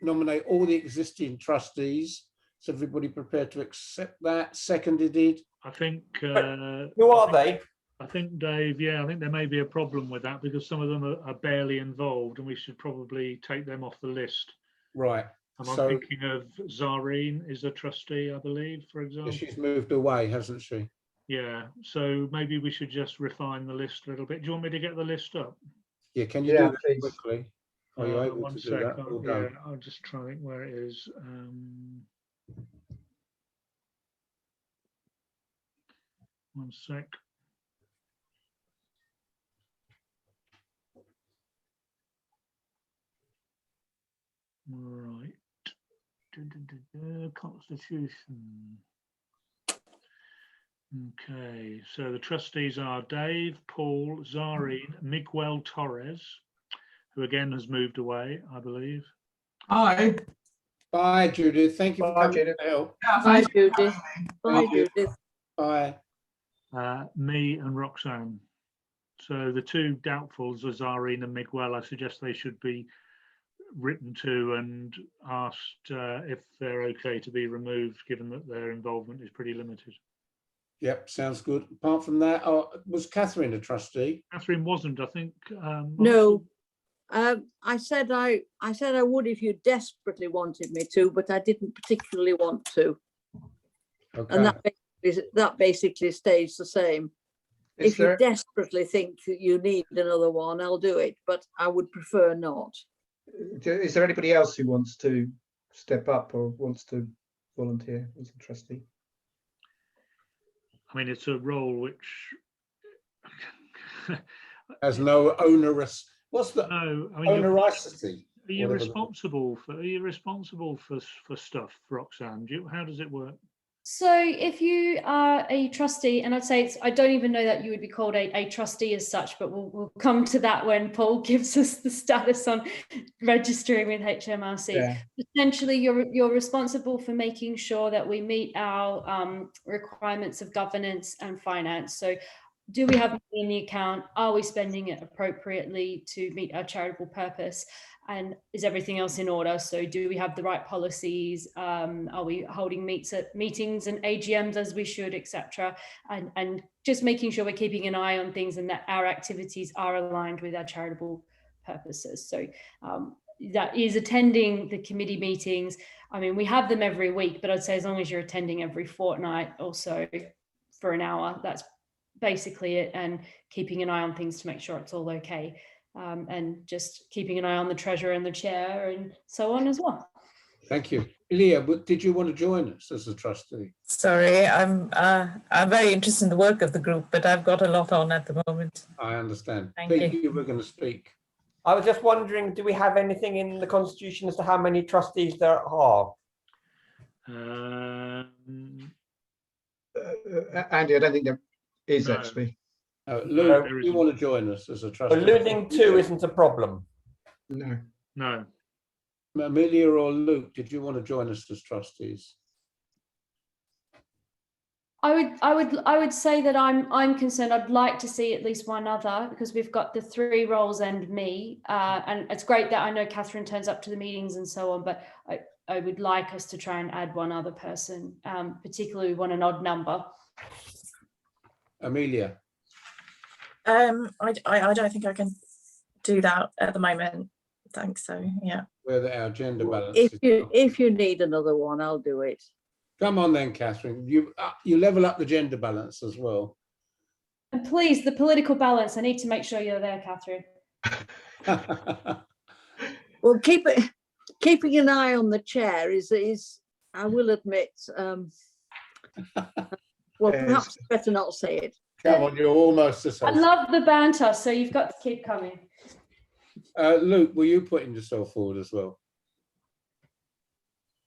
nominate all the existing trustees? Is everybody prepared to accept that? Seconded it? I think. Who are they? I think, Dave, yeah, I think there may be a problem with that because some of them are barely involved and we should probably take them off the list. Right. And I'm thinking of Zareen is a trustee, I believe, for example. Yeah, she's moved away, hasn't she? Yeah, so maybe we should just refine the list a little bit. Do you want me to get the list up? Yeah, can you do that quickly? Are you able one to sec, do that? yeah, I'll just try and think where it is. One sec. Right. Constitution. Okay, so the trustees are Dave, Paul, Zareen, Miguel Torres, who again has moved away, I believe. Hi. Bye, Judith. Thank you for coming to help. Yeah, Bye, thank you. Judith. Bye, Judith. Bye. Me and Roxanne. So the two doubtfuls are Zareen and Miguel. I suggest they should be written to and asked if they're okay to be removed, given that their involvement is pretty limited. Yep, sounds good. Apart from that, was Catherine a trustee? Catherine wasn't, I think. No, I said I would if you desperately wanted me to, but I didn't particularly want to. Okay. And that basically stays the same. If you desperately think that you need another one, I'll do it, but I would prefer not. Is there anybody else who wants to step up or wants to volunteer as a trustee? I mean, it's a role which has no onerous. What's the onerosity? Are you responsible for stuff, Roxanne? How does it work? So if you are a trustee, and I'd say I don't even know that you would be called a trustee as such, but we'll come to that when Paul gives us the status on registering with HMRC. Yeah. Essentially, you're responsible for making sure that we meet our requirements of governance and finance. So do we have money in the account? Are we spending it appropriately to meet our charitable purpose? And is everything else in order? So do we have the right policies? Are we holding meetings and AGMs as we should, etc.? And just making sure we're keeping an eye on things and that our activities are aligned with our charitable purposes. So that is attending the committee meetings. I mean, we have them every week, but I'd say as long as you're attending every fortnight also for an hour, that's basically it, and keeping an eye on things to make sure it's all okay, and just keeping an eye on the treasurer and the chair and so on as well. Thank you. Ilya, but did you want to join us as a trustee? Sorry, I'm very interested in the work of the group, but I've got a lot on at the moment. I understand. Thank Pete, you. you were going to speak. I was just wondering, do we have anything in the constitution as to how many trustees there are? Andy, I don't think there is No. actually. Luke, there you isn't. want to join us as a But trustee? losing two isn't a problem. No. No. Amelia or Luke, did you want to join us as trustees? I would say that I'm concerned. I'd like to see at least one other, because we've got the 3 roles and me, and it's great that I know Catherine turns up to the meetings and so on, but I would like us to try and add one other person, particularly we want an odd number. Amelia? I don't think I can do that at the moment. Thanks. So yeah. Where our gender balance If you need another one, I'll do it. Come on then, Catherine. You level up the gender balance as well. And please, the political balance, I need to make sure you're there, Catherine. Well, keeping an eye on the chair is I will admit, well, perhaps better not say it. Come on, you're almost a I love the banter, so you've got to keep coming. Luke, were you putting yourself forward as well?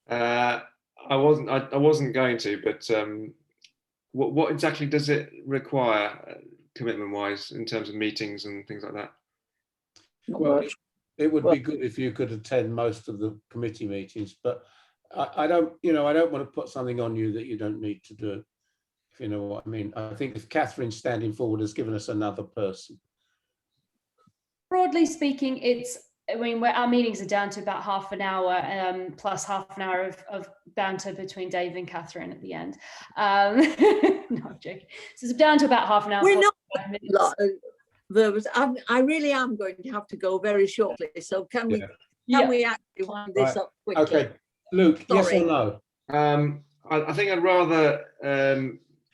I wasn't going to, but what exactly does it require, commitment-wise, in terms of meetings and things like that? Well, it would be good if you could attend most of the committee meetings, but I don't want to put something on you that you don't need to do, if you know what I mean. I think if Catherine standing forward has given us another person. Broadly speaking, our meetings are down to about half an hour, plus half an hour of banter between Dave and Catherine at the end. No, I'm joking. So it's down to about half an hour. We're not. I really am going to have to go very shortly. So can we actually wind this up quickly? Okay, Luke, yes or no? I think I'd rather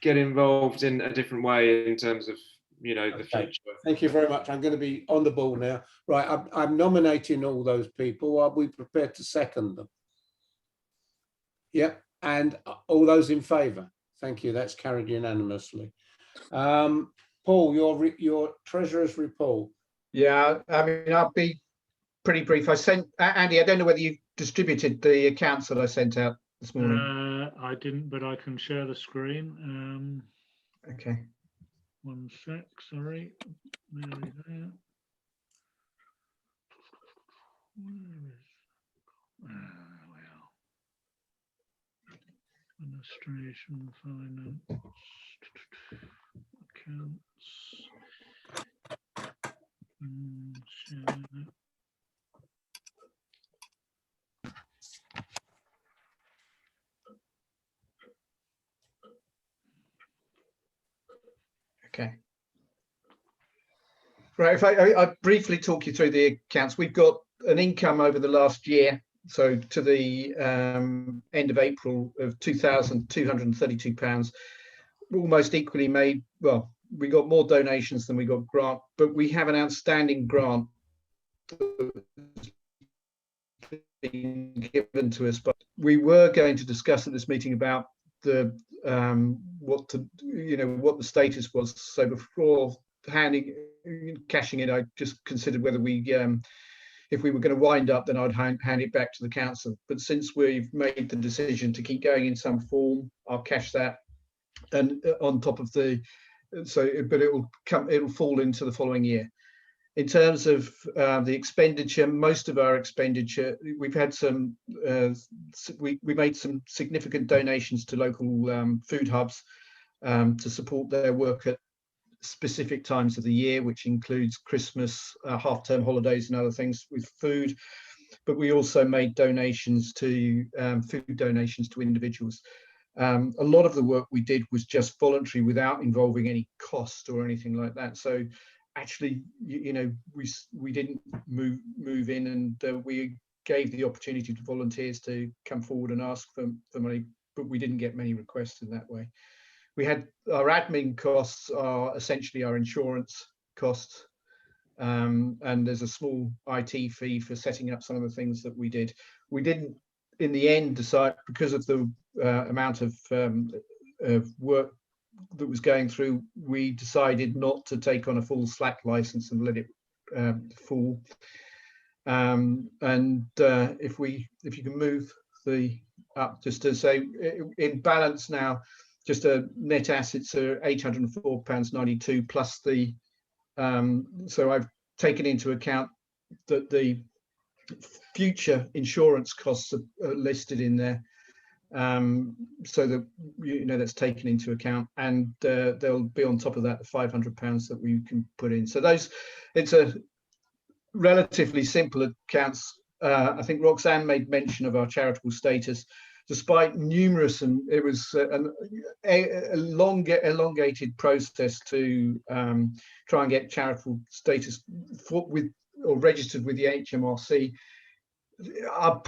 get involved in a different way in terms of the future. Thank you very much. I'm going to be on the ball now. Right, I'm nominating all those people. Are we prepared to second them? Yep, and all those in favour? Thank you. That's carried unanimously. Paul, your treasurer's report. Yeah, I mean, I'll be pretty brief. I sent Andy. I don't know whether you distributed the accounts that I sent out this morning. I didn't, but I can share the screen. Okay. One sec, sorry. There we go. Administration, finance, accounts. Share. Okay. Right, if I briefly talk you through the accounts, we've got an income over the last year, so to the end of April of £2,232, almost equally made. Well, we got more donations than we got grant, but we have an outstanding grant being given to us. But we were going to discuss at this meeting about the what the status was. So before cashing it, I just considered whether if we were going to wind up, then I'd hand it back to the council. But since we've made the decision to keep going in some form, I'll cash that, and on top of but it'll fall into the following year. In terms of the expenditure, most of our expenditure, we've had we made some significant donations to local food hubs to support their work at specific times of the year, which includes Christmas, half-term holidays and other things with food. But we also made donations to food donations to individuals. A lot of the work we did was just voluntary without involving any cost or anything like that. So actually, we didn't move in, and we gave the opportunity to volunteers to come forward and ask for money, but we didn't get many requests in that way. We had our admin costs are essentially our insurance costs, and there's a small IT fee for setting up some of the things that we did. We didn't, in the end, decide, because of the amount of work that was going through, we decided not to take on a full Slack license and let it fall. If you can move the up, just to say, in balance now, just a net assets are £804.92 plus the so I've taken into account that the future insurance costs are listed in there, so that that's taken into account, and there'll be on top of that the £500 that we can put in. So it's a relatively simple accounts. I think Roxanne made mention of our charitable status. Despite numerous, and it was a elongated process to try and get charitable status registered with the HMRC, our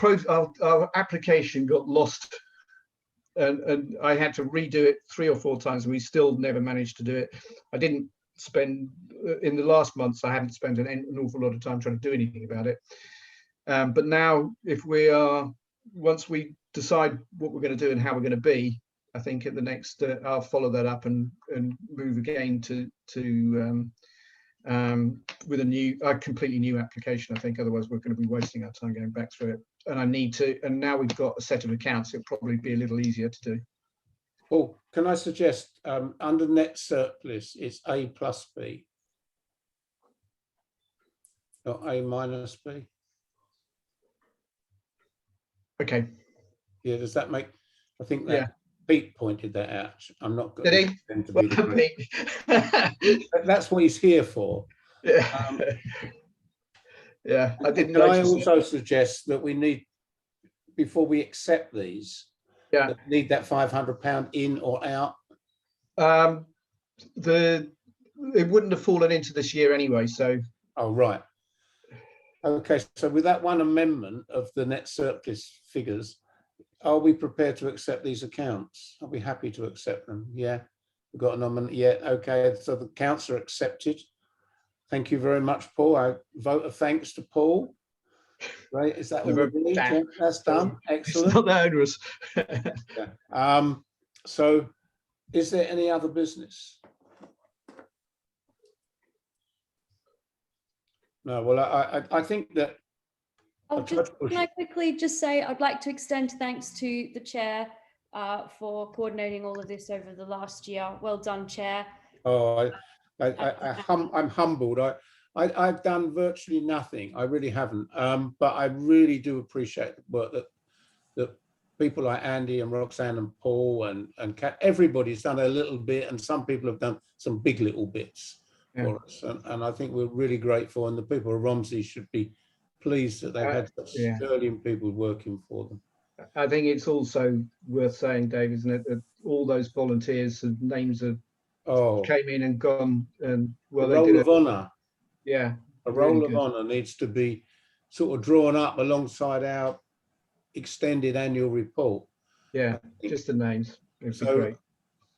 application got lost, and I had to redo it 3 or 4 times, and we still never managed to do it. I didn't spend, in the last months, I haven't spent an awful lot of time trying to do anything about it. But now, once we decide what we're going to do and how we're going to be, I think at the next, I'll follow that up and move again to with a completely new application. I think otherwise we're going to be wasting our time going back through it. And now we've got a set of accounts, it'll probably be a little easier to do. Well, can I suggest under net surplus, it's A plus B, not A minus B? Okay. Yeah, does that make? I think that Pete pointed that out. I'm not going to be the That's what he's here for. Yeah. Yeah, I didn't. Can I also suggest that we need, before we accept these, need that £500 in or out? It wouldn't have fallen into this year anyway, so. Oh, right. Okay, so with that one amendment of the net surplus figures, are we prepared to accept these accounts? Are we happy to accept them? Yeah, we've got a nominee. Yeah, okay, so the accounts are accepted. Thank you very much, Paul. I vote of thanks to Paul. Right, is that all we need? Yeah, that's done. Excellent. It's not that onerous. Yeah. So is there any other business? No, well, I think that can I quickly just say I'd like to extend thanks to the chair for coordinating all of this over the last year. Well done, Chair. Oh, I'm humbled. I've done virtually nothing. I really haven't. But I really do appreciate the work that people like Andy and Roxanne and Paul and Kat, everybody's done a little bit, and some people have done some big little bits for us. And I think we're really grateful, and the people of Romsey should be pleased that they've had such sterling people working for them. I think it's also worth saying, Dave, isn't it, that all those volunteers and names of came in and gone, and a roll of honour. Yeah, a roll of honour needs to be sort of drawn up alongside our extended annual report. Yeah, just the names. It'd be great.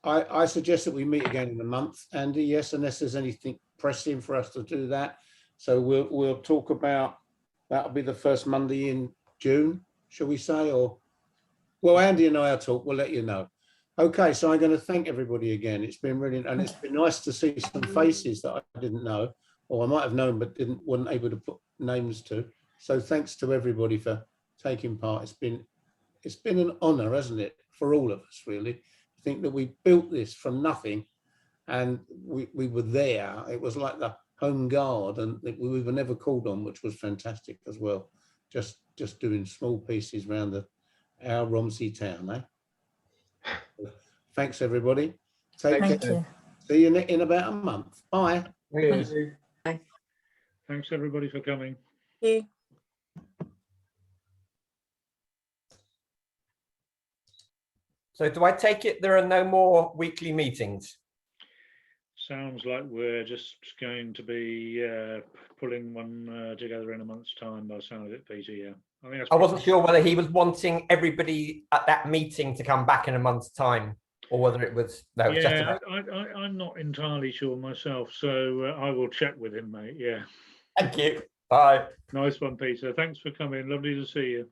I suggest that we meet again in a month, Andy. Yes, unless there's anything pressing for us to do that. So we'll talk about, that'll be the first Monday in June, shall we say? Or, well, Andy and I will talk. We'll let you know. Okay, so I'm going to thank everybody again. It's been really, and it's been nice to see some faces that I didn't know, or I might have known but wasn't able to put names to. So thanks to everybody for taking part. It's been an honour, hasn't it, for all of us, really. I think that we built this from nothing, and we were there. It was like the home guard, and we were never called on, which was fantastic as well. Just doing small pieces around our Romsey town, eh? Thanks, everybody. Take care. See you in about a month. Bye. Thank you. Bye. Thanks, everybody, for coming. Thank you. So do I take it there are no more weekly meetings? sounds like we're just going to be pulling one together in a month's time by the sound of it, Peter. Yeah, I think that's I wasn't sure whether he was wanting everybody at that meeting to come back in a month's time, or whether it was no. It was just Yeah, about... I'm not entirely sure myself, so I will check with him, mate. Yeah. Thank you. Bye. Nice one, Peter. Thanks for coming. Lovely to see you.